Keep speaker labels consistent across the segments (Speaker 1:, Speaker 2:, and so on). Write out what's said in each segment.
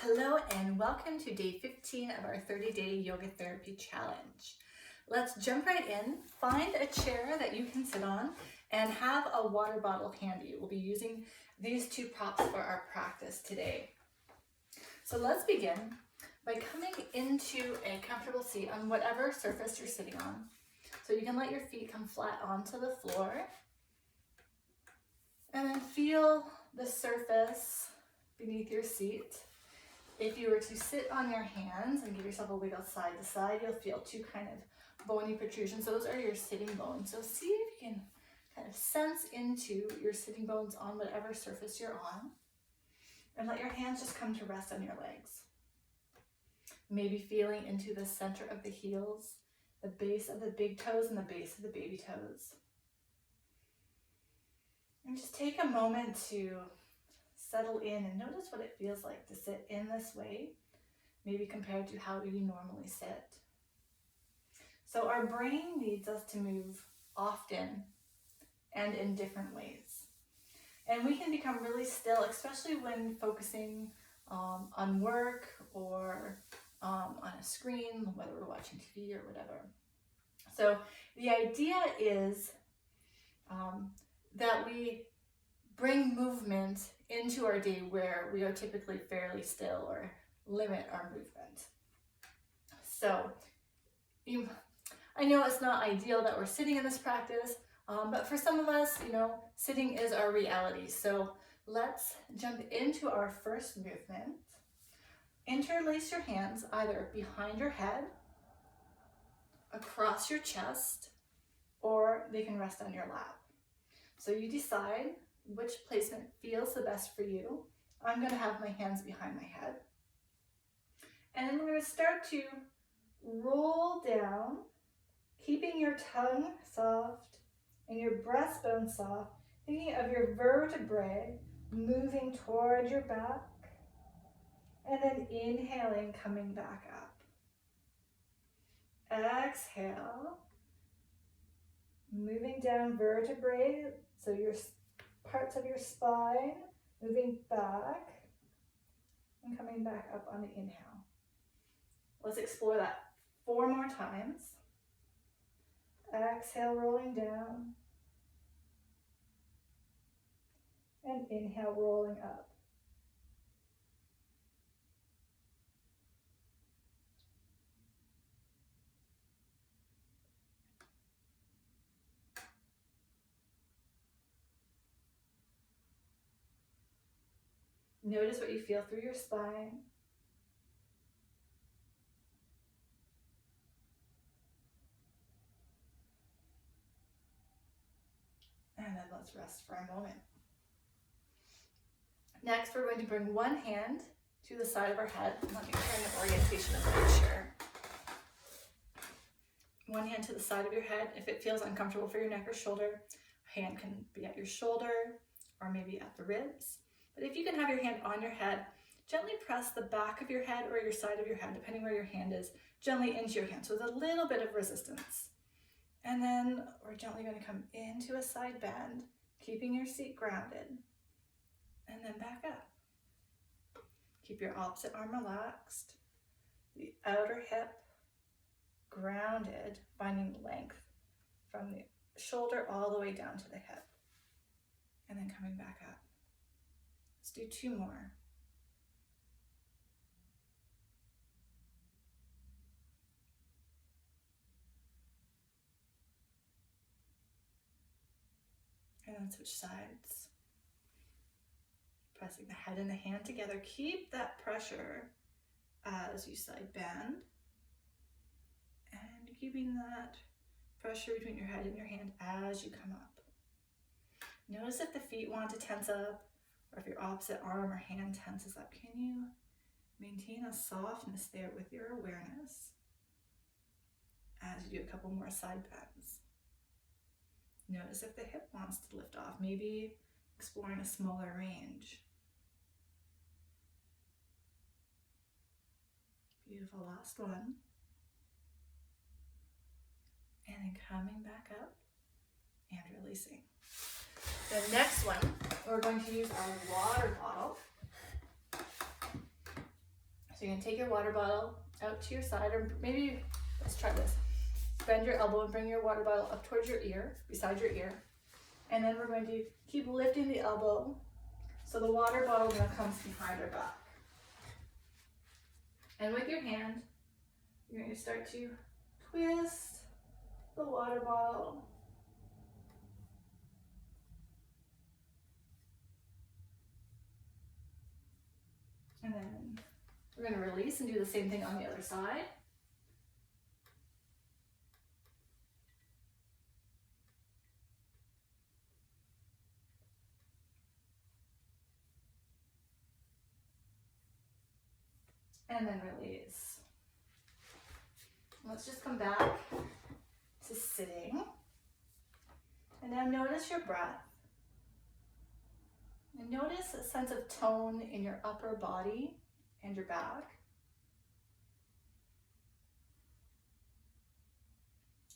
Speaker 1: Hello and welcome to day 15 of our 30-day yoga therapy challenge. Let's jump right in. Find a chair that you can sit on and have a water bottle handy. We'll be using these two props for our practice today. So let's begin by coming into a comfortable seat on whatever surface you're sitting on. So you can let your feet come flat onto the floor and then feel the surface beneath your seat. If you were to sit on your hands and give yourself a wiggle side to side, you'll feel two kind of bony protrusions. Those are your sitting bones. So see if you can kind of sense into your sitting bones on whatever surface you're on. And let your hands just come to rest on your legs. Maybe feeling into the center of the heels, the base of the big toes and the base of the baby toes. And just take a moment to settle in and notice what it feels like to sit in this way, maybe compared to how you normally sit. So our brain needs us to move often and in different ways. And we can become really still, especially when focusing on work or on a screen, whether we're watching TV or whatever. So the idea is that we bring movement into our day where we are typically fairly still or limit our movement. So I know it's not ideal that we're sitting in this practice, but for some of us, sitting is our reality. So let's jump into our first movement. Interlace your hands either behind your head, across your chest, or they can rest on your lap. So you decide which placement feels the best for you. I'm going to have my hands behind my head. And then we're going to start to roll down, keeping your tongue soft and your breastbone soft, thinking of your vertebrae moving toward your back, and then inhaling, coming back up. Exhale, moving down vertebrae, so your parts of your spine moving back and coming back up on the inhale. Let's explore that 4 more times. Exhale, rolling down. And inhale, rolling up. Notice what you feel through your spine. And then let's rest for a moment. Next, we're going to bring one hand to the side of our head. Let me turn the orientation of my chair. One hand to the side of your head. If it feels uncomfortable for your neck or shoulder, a hand can be at your shoulder or maybe at the ribs. But if you can have your hand on your head, gently press the back of your head or your side of your head, depending where your hand is, gently into your hand. So there's a little bit of resistance. And then we're gently going to come into a side bend, keeping your seat grounded. And then back up. Keep your opposite arm relaxed. The outer hip grounded, finding length from the shoulder all the way down to the hip. And then coming back up. Let's do 2 more. And then switch sides. Pressing the head and the hand together. Keep that pressure as you side bend. And keeping that pressure between your head and your hand as you come up. Notice if the feet want to tense up, or if your opposite arm or hand tenses up. Can you maintain a softness there with your awareness as you do a couple more side bends? Notice if the hip wants to lift off, maybe exploring a smaller range. Beautiful, last one. And then coming back up and releasing. The next one, we're going to use our water bottle. So you're gonna take your water bottle out to your side, or maybe, let's try this. Bend your elbow and bring your water bottle up towards your ear, beside your ear. And then we're going to keep lifting the elbow so the water bottle now comes behind our back. And with your hand, you're going to start to twist the water bottle. And then we're going to release and do the same thing on the other side. And then release. Let's just come back to sitting. And now notice your breath. And notice a sense of tone in your upper body and your back.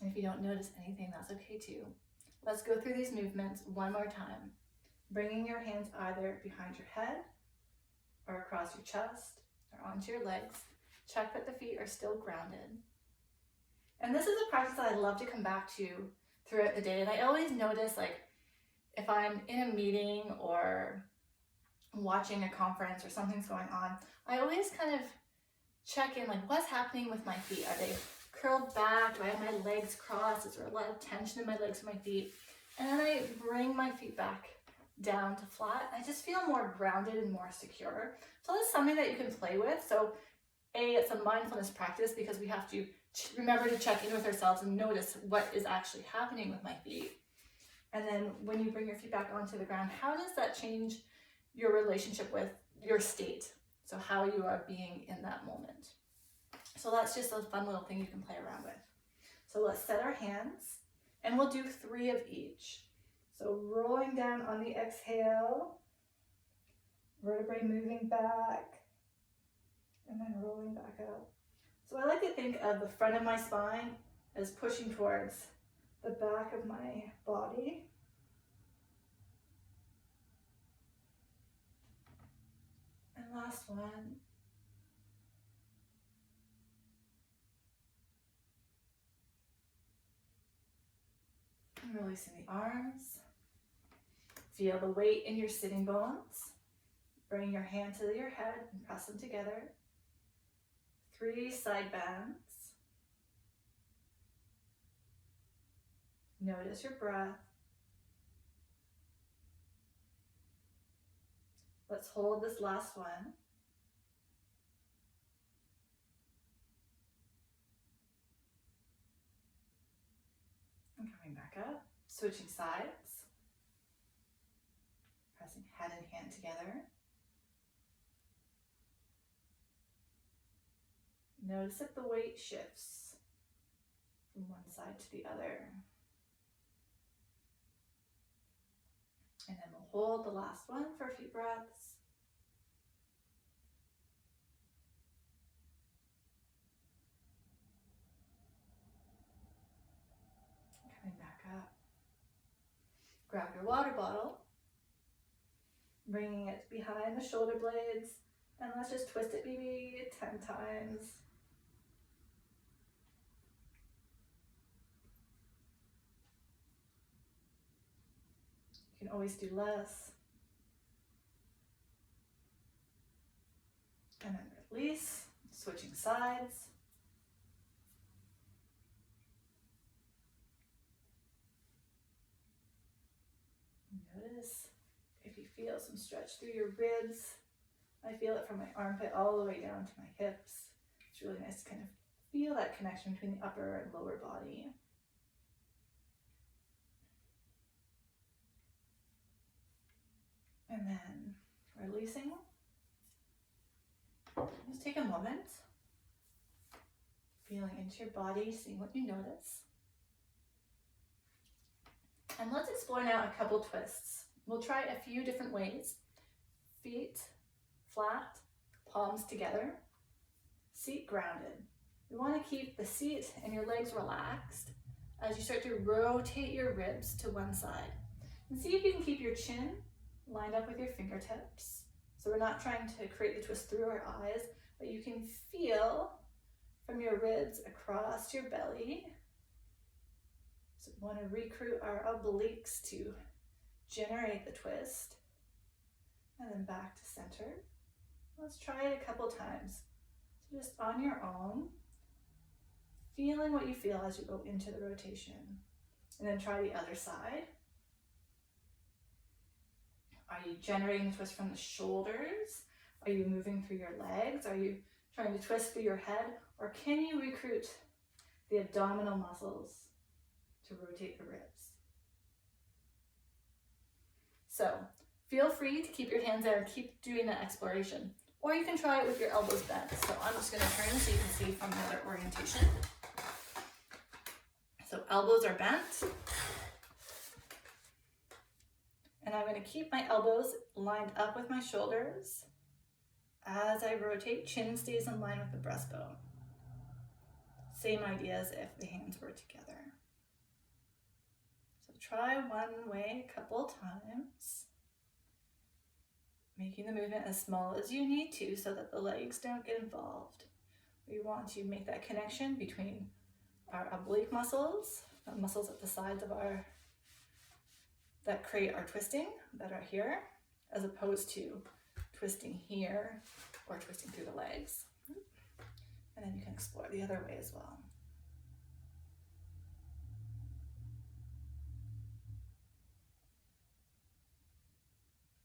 Speaker 1: And if you don't notice anything, that's okay too. Let's go through these movements one more time. Bringing your hands either behind your head or across your chest or onto your legs. Check that the feet are still grounded. And this is a practice that I love to come back to throughout the day. And I always notice, like, if I'm in a meeting or watching a conference or something's going on, I always kind of check in, like, what's happening with my feet? Are they curled back? Do I have my legs crossed? Is there a lot of tension in my legs or my feet? And then I bring my feet back down to flat. I just feel more grounded and more secure. So that's something that you can play with. So it's a mindfulness practice because we have to remember to check in with ourselves and notice what is actually happening with my feet. And then when you bring your feet back onto the ground, how does that change your relationship with your state? So how you are being in that moment. So that's just a fun little thing you can play around with. So let's set our hands and we'll do 3 of each. So rolling down on the exhale, vertebrae moving back, and then rolling back up. So I like to think of the front of my spine as pushing towards the back of my body. And last one. And releasing the arms. Feel the weight in your sitting bones. Bring your hand to your head and press them together. 3 side bends. Notice your breath. Let's hold this last one. And coming back up, switching sides. Pressing head and hand together. Notice if the weight shifts from one side to the other. And then we'll hold the last one for a few breaths. Coming back up. Grab your water bottle, bringing it behind the shoulder blades, and let's just twist it maybe 10 times. You can always do less. And then release, switching sides. Notice if you feel some stretch through your ribs. I feel it from my armpit all the way down to my hips. It's really nice to kind of feel that connection between the upper and lower body. And then releasing. Just take a moment, feeling into your body, seeing what you notice. And let's explore now a couple twists. We'll try a few different ways. Feet flat, palms together, seat grounded. We want to keep the seat and your legs relaxed as you start to rotate your ribs to one side. And see if you can keep your chin lined up with your fingertips. So we're not trying to create the twist through our eyes, but you can feel from your ribs across your belly. So we want to recruit our obliques to generate the twist. And then back to center. Let's try it a couple times. So just on your own, feeling what you feel as you go into the rotation. And then try the other side. Are you generating the twist from the shoulders? Are you moving through your legs? Are you trying to twist through your head? Or can you recruit the abdominal muscles to rotate the ribs? So feel free to keep your hands there and keep doing that exploration. Or you can try it with your elbows bent. So I'm just going to turn so you can see from the other orientation. So elbows are bent. And I'm going to keep my elbows lined up with my shoulders. As I rotate, chin stays in line with the breastbone. Same idea as if the hands were together. So try one way a couple times. Making the movement as small as you need to so that the legs don't get involved. We want to make that connection between our oblique muscles, the muscles at the sides of that create our twisting, that are here, as opposed to twisting here or twisting through the legs. And then you can explore the other way as well.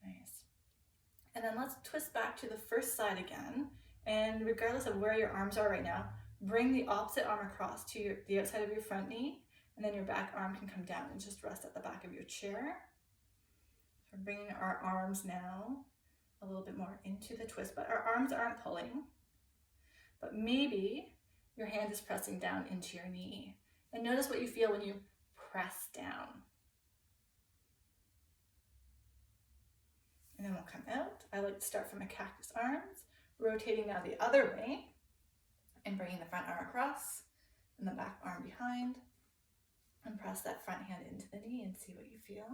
Speaker 1: Nice. And then let's twist back to the first side again. And regardless of where your arms are right now, bring the opposite arm across to the outside of your front knee, and then your back arm can come down and just rest at the back of your chair. So we're bringing our arms now a little bit more into the twist, but our arms aren't pulling. But maybe your hand is pressing down into your knee. And notice what you feel when you press down. And then we'll come out. I like to start from a cactus arms, rotating now the other way, and bringing the front arm across and the back arm behind. And press that front hand into the knee and see what you feel.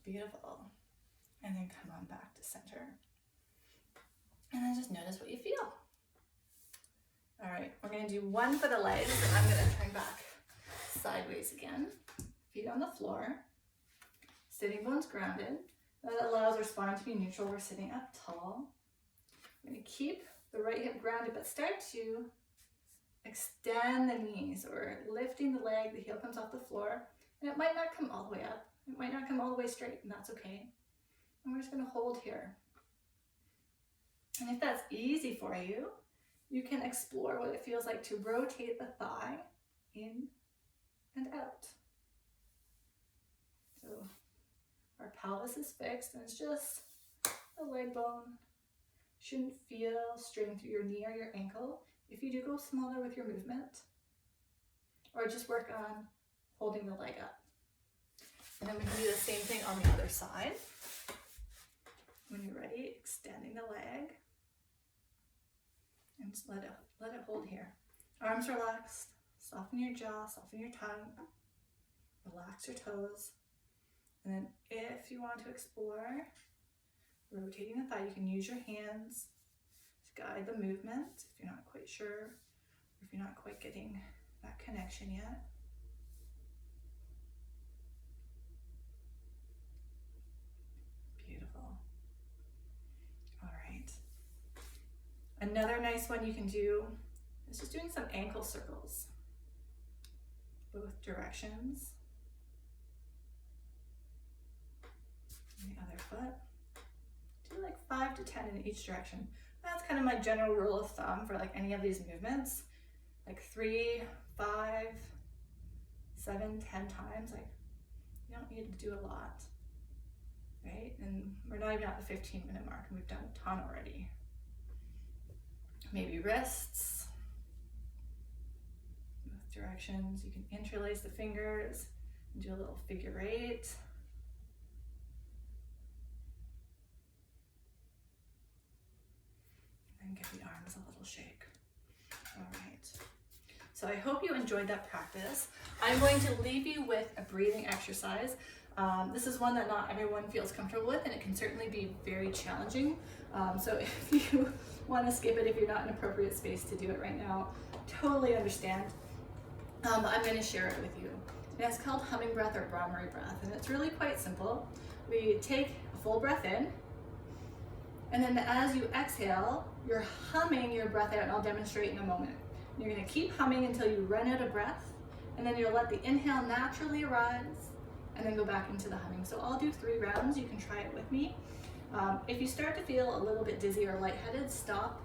Speaker 1: Beautiful. And then come on back to center. And then just notice what you feel. All right, we're going to do one for the legs, and I'm going to turn back sideways again. Feet on the floor, sitting bones grounded. That allows our spine to be neutral. We're sitting up tall. I'm going to keep the right hip grounded, but start to extend the knees or lifting the leg. The heel comes off the floor, and it might not come all the way up. It might not come all the way straight, and that's okay. And we're just going to hold here. And if that's easy for you, you can explore what it feels like to rotate the thigh in and out. So our pelvis is fixed, and it's just the leg bone. Shouldn't feel strain through your knee or your ankle. If you do, go smaller with your movement, or just work on holding the leg up. And then we can do the same thing on the other side. When you're ready, extending the leg. And just let it hold here. Arms relaxed. Soften your jaw, soften your tongue. Relax your toes. And then if you want to explore rotating the thigh, you can use your hands to guide the movement if you're not quite sure, or if you're not quite getting that connection yet. Another nice one you can do is just doing some ankle circles, both directions. And the other foot. Do like 5 to 10 in each direction. That's kind of my general rule of thumb for like any of these movements. Like 3, 5, 7, 10 times. Like you don't need to do a lot, right? And we're not even at the 15-minute mark, and we've done a ton already. Maybe wrists, both directions. You can interlace the fingers and do a little figure 8. And give the arms a little shake. All right. So I hope you enjoyed that practice. I'm going to leave you with a breathing exercise. This is one that not everyone feels comfortable with, and it can certainly be very challenging. So if you want to skip it, if you're not in an appropriate space to do it right now, totally understand. I'm going to share it with you. And it's called humming breath or Bhramari breath, and it's really quite simple. We take a full breath in, and then as you exhale, you're humming your breath out, and I'll demonstrate in a moment. You're going to keep humming until you run out of breath, and then you'll let the inhale naturally arise, and then go back into the humming. So I'll do 3 rounds. You can try it with me. If you start to feel a little bit dizzy or lightheaded, stop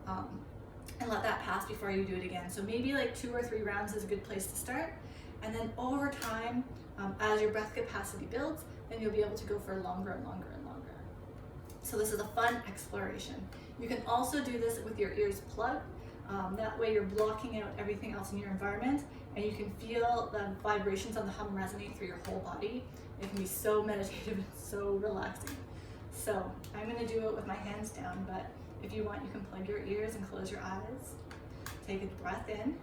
Speaker 1: and let that pass before you do it again. So maybe like 2 or 3 rounds is a good place to start. And then over time, as your breath capacity builds, then you'll be able to go for longer and longer and longer. So this is a fun exploration. You can also do this with your ears plugged. That way you're blocking out everything else in your environment, and you can feel the vibrations on the hum resonate through your whole body. It can be so meditative and so relaxing. So I'm going to do it with my hands down, but if you want, you can plug your ears and close your eyes. Take a breath in.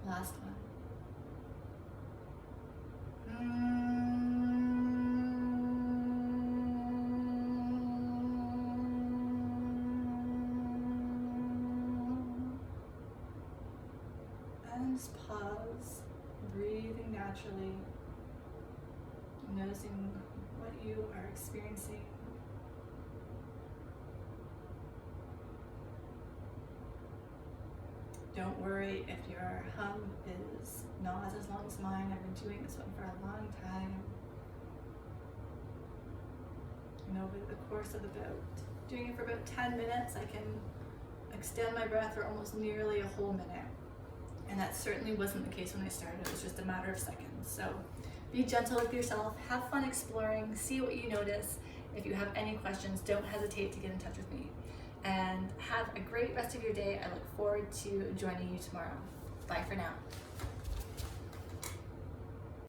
Speaker 1: Last one. And just pause, breathing naturally, noticing what you are experiencing. Don't worry if your hum is not as long as mine. I've been doing this one for a long time. And over the course of doing it for about 10 minutes, I can extend my breath for almost nearly a whole minute. And that certainly wasn't the case when I started. It was just a matter of seconds. So be gentle with yourself, have fun exploring, see what you notice. If you have any questions, don't hesitate to get in touch with me. And have a great rest of your day. I look forward to joining you tomorrow. Bye for now.